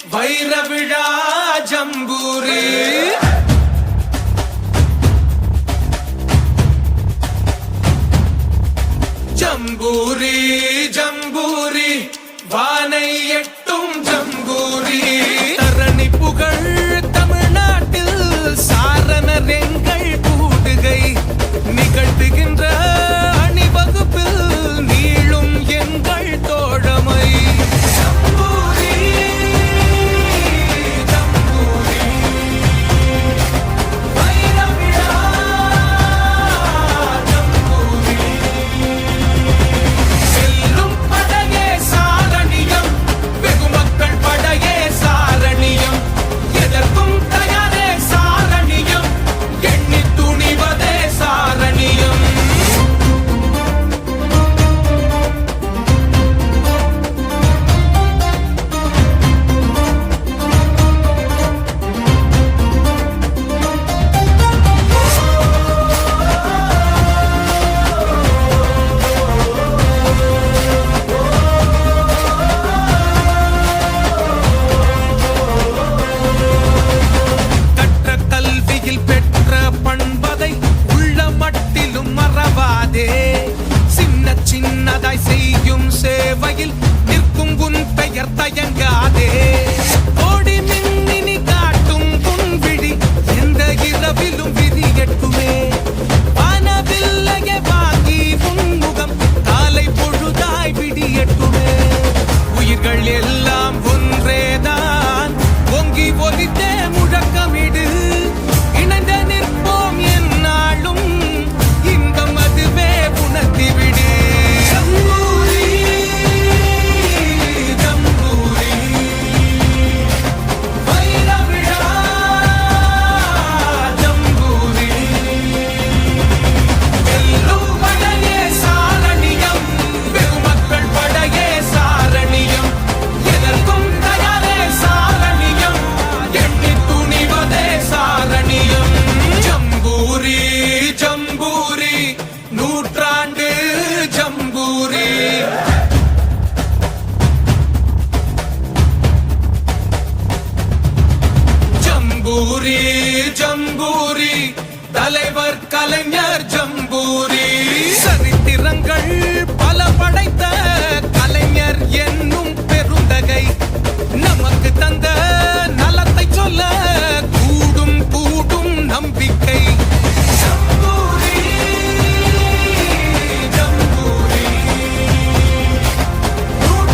வைரவிழா ஜம்பூரி ஜம்பூரி ஜம்பூரி வானை எட்டும் ஜம்பூரி தரணி புகழ் தமிழ்நாட்டில் சாரணர் எங்கள் கூடுகை நிகழ்த்துகின்ற அணிவகுப்பில் நீளும் எங்கள் தோழமை சின்னதாய் செய்யும் சேவையில் நிற்கும் உன் பெயர் தயங்காதே ஓடி மின்னினி காட்டும் உன் விழி எந்த இரவிலும் விதி எட்டுமே வானவில்லையே வாங்கி உன் முகம் காலை பொழுதாய் விடி எட்டுமே உயிர்கள் எல்லாம் ஒன்றேதான் பொங்கி ஒலித்தே முழக்கமிடு இணைந்த நிற்போம் என்னாலும் இன்பம் அதுவே உணர்த்தி விடு நூற்றாண்டு ஜம்பூரி ஜம்பூரி ஜம்பூரி தலைவர் கலைஞர் ஜம்பூரி சரித்திரங்கள் பல படைத்த கலைஞர் என்னும்